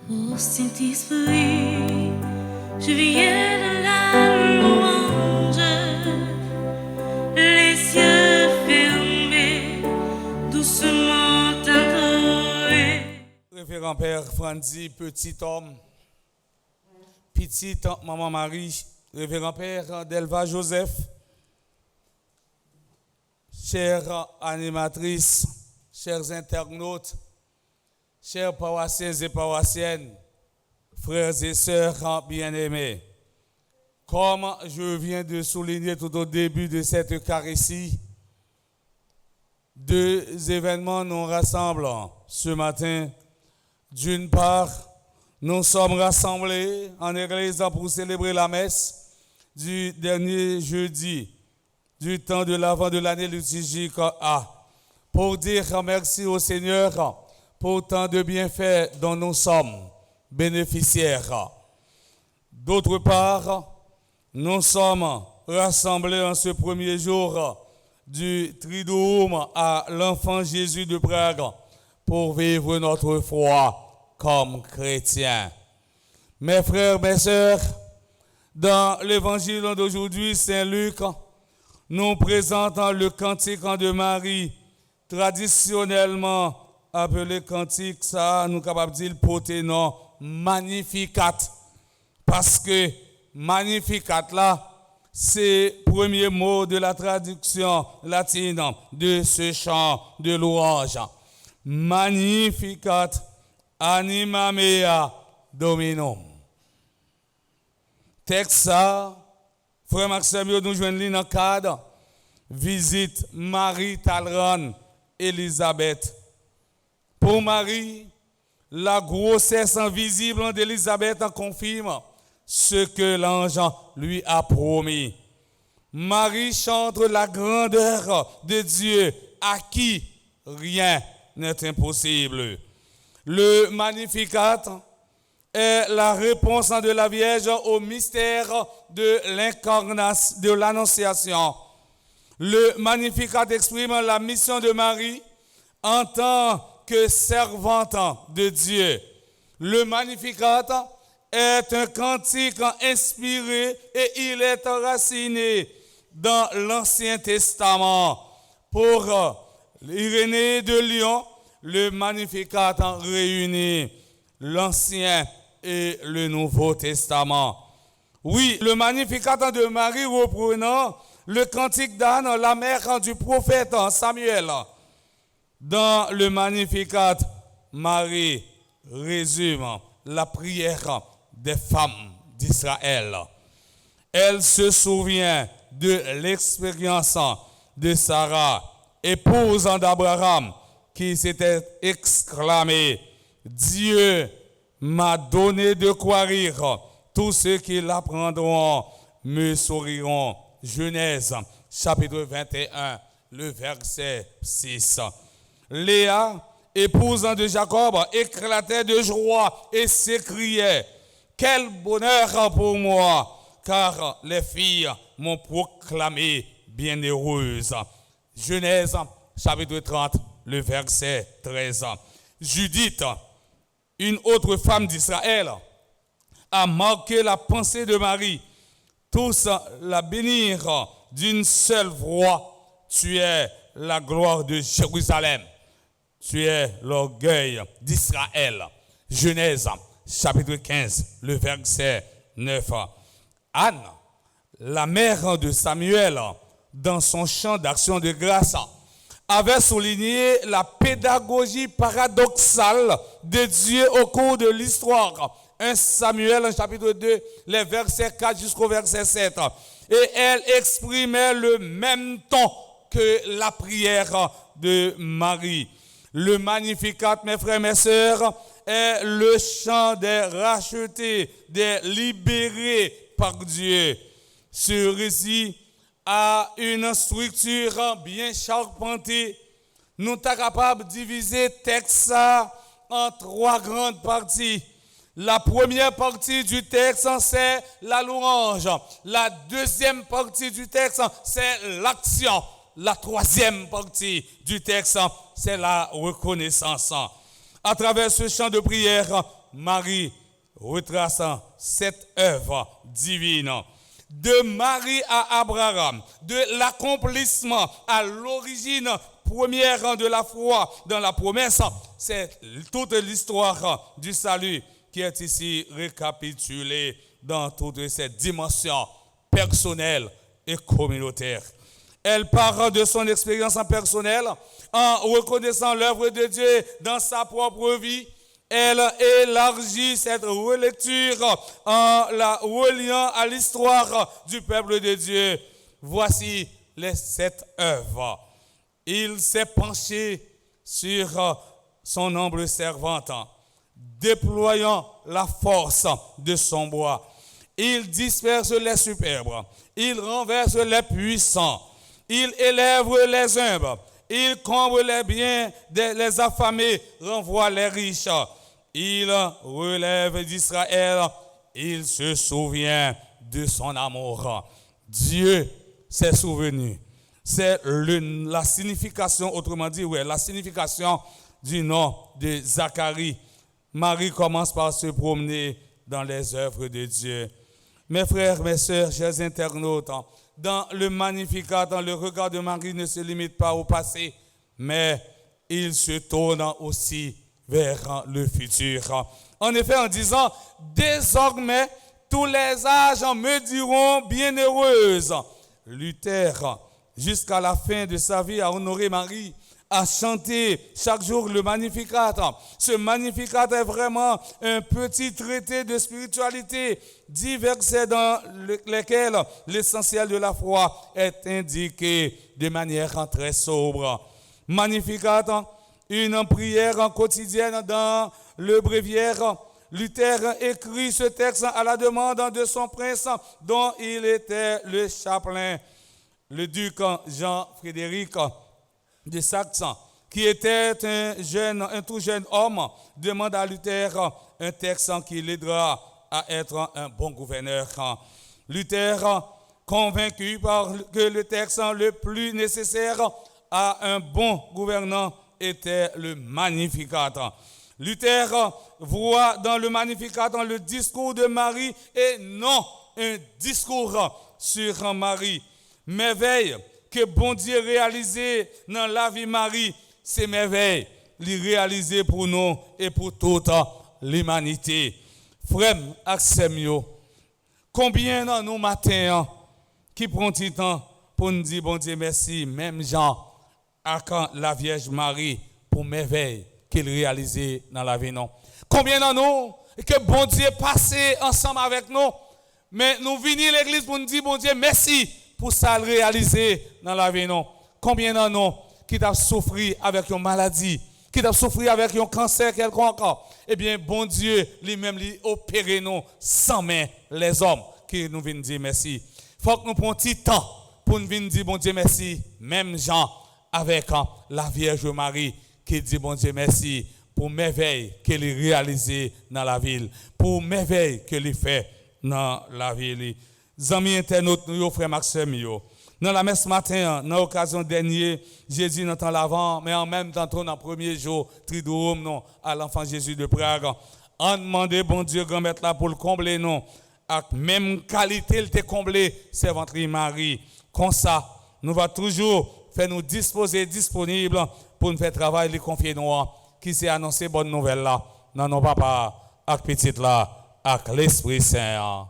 Ô Saint-Esprit, je viens de la louange, les yeux fermés, doucement adorés. Révérend Père Franzi, petit homme, petite maman Marie, révérend Père Delva Joseph, chère animatrice, chers internautes, chers paroissiens et paroissiennes, frères et sœurs bien-aimés, comme je viens de souligner tout au début de cette eucharistie, deux événements nous rassemblent ce matin. D'une part, nous sommes rassemblés en église pour célébrer la messe du dernier jeudi du temps de l'avant de l'année liturgique A, pour dire merci au Seigneur pour tant de bienfaits dont nous sommes bénéficiaires. D'autre part, nous sommes rassemblés en ce premier jour du Triduum à l'enfant Jésus de Prague pour vivre notre foi comme chrétiens. Mes frères, mes sœurs, dans l'évangile d'aujourd'hui, Saint Luc nous présente le cantique de Marie, traditionnellement appelé cantique, ça nous capable de dire porter nom Magnificat, parce que Magnificat là, c'est le premier mot de la traduction latine de ce chant de louange. Magnificat anima mea dominum. Texte ça, frère Maxime, nous joignons dans le cadre visite Marie Talran Élisabeth. Pour Marie, la grossesse invisible d'Élisabeth confirme ce que l'ange lui a promis. Marie chante la grandeur de Dieu à qui rien n'est impossible. Le Magnificat est la réponse de la Vierge au mystère de l'incarnation, de l'Annonciation. Le Magnificat exprime la mission de Marie en tant que servante de Dieu. Le Magnificat est un cantique inspiré et il est enraciné dans l'Ancien Testament. Pour Irénée de Lyon, le Magnificat réunit l'Ancien et le Nouveau Testament. Oui, le Magnificat de Marie reprenant le cantique d'Anne, la mère du prophète Samuel. Dans le Magnificat, Marie résume la prière des femmes d'Israël. Elle se souvient de l'expérience de Sarah, épouse d'Abraham, qui s'était exclamée « Dieu m'a donné de quoi rire, tous ceux qui l'apprendront me souriront ». Genèse, chapitre 21, le verset 6. Léa, épouse de Jacob, éclatait de joie et s'écriait « Quel bonheur pour moi, car les filles m'ont proclamée bienheureuse ». Genèse, chapitre 30, le verset 13. Judith, une autre femme d'Israël, a marqué la pensée de Marie. Tous la bénirent d'une seule voix. Tu es la gloire de Jérusalem. Tu es l'orgueil d'Israël. Genèse, chapitre 15, le verset 9. Anne, la mère de Samuel, dans son chant d'action de grâce, avait souligné la pédagogie paradoxale de Dieu au cours de l'histoire. 1 Samuel, chapitre 2, les versets 4 jusqu'au verset 7. Et elle exprimait le même ton que la prière de Marie. Le Magnificat, mes frères, mes sœurs, est le chant des rachetés, des libérés par Dieu. Ce récit a une structure bien charpentée. Nous sommes capables de diviser le texte en trois grandes parties. La première partie du texte, c'est la louange. La deuxième partie du texte, c'est l'action. La troisième partie du texte, c'est la reconnaissance. À travers ce chant de prière, Marie retrace cette œuvre divine. De Marie à Abraham, de l'accomplissement à l'origine première de la foi dans la promesse, c'est toute l'histoire du salut qui est ici récapitulée dans toutes ses dimensions personnelles et communautaires. Elle part de son expérience personnelle en reconnaissant l'œuvre de Dieu dans sa propre vie. Elle élargit cette relecture en la reliant à l'histoire du peuple de Dieu. Voici les 7 œuvres. Il s'est penché sur son humble servante, déployant la force de son bras. Il disperse les superbes, il renverse les puissants, il élève les humbles, il comble les biens des affamés, renvoie les riches. Il relève d'Israël, il se souvient de son amour. Dieu s'est souvenu. C'est la signification, autrement dit, la signification du nom de Zacharie. Marie commence par se promener dans les œuvres de Dieu. Mes frères, mes sœurs, chers internautes, dans le Magnificat, le regard de Marie ne se limite pas au passé, mais il se tourne aussi vers le futur. En effet, en disant, désormais, tous les âges me diront bienheureuse. Luther, jusqu'à la fin de sa vie, a honoré Marie, a chanté chaque jour le Magnificat. Ce Magnificat est vraiment un petit traité de spiritualité, 10 versets dans lesquels l'essentiel de la foi est indiqué de manière très sobre. Magnificat, une prière quotidienne dans le bréviaire. Luther écrit ce texte à la demande de son prince dont il était le chapelain, le duc Jean-Frédéric de Saxe, qui était un tout jeune homme, demande à Luther un texte qui l'aidera à être un bon gouverneur. Luther, convaincu par que le texte le plus nécessaire à un bon gouvernant était le Magnificat. Luther voit dans le Magnificat le discours de Marie et non un discours sur Marie. Merveille que bon Dieu réalisé dans la vie Marie, c'est merveille, les réaliser pour nous et pour toute l'humanité. Frère Axemio, combien dans nous matins qui prend du temps pour nous dire bon Dieu merci, même Jean, à quand la Vierge Marie pour merveille qu'il réalisait dans la vie non. Combien dans nous que bon Dieu passé ensemble avec nous, mais nous venons à l'église pour nous dire bon Dieu merci pour ça le réaliser dans la vie non. Combien dans nous qui t'a souffert avec une maladie, qui t'a souffert avec un cancer quelconque, eh bien bon Dieu lui-même lui opérer nous sans main les hommes qui nous viennent dire merci. Faut que nous prenions un petit temps pour nous venir dire bon Dieu merci, même Jean avec la Vierge Marie qui dit bon Dieu merci pour merveille qu'elle a réalisé dans la ville, pour merveille qu'elle a fait dans la ville. Amis internautes, nous, frère Maxime, dans la messe matin, dans l'occasion dernière, Jésus dans temps l'avant, mais en même temps, dans le premier jour, Triduum, à l'enfant Jésus de Prague, on demandé bon Dieu grand maître là pour le combler, non, avec même qualité, il t'a comblé, servante Marie. Comme ça, nous va toujours faire nous disposer, disponibles pour nous faire travail, les confier nous, qui s'est annoncé bonne nouvelle là, dans nos papas, avec petite là, avec l'Esprit Saint.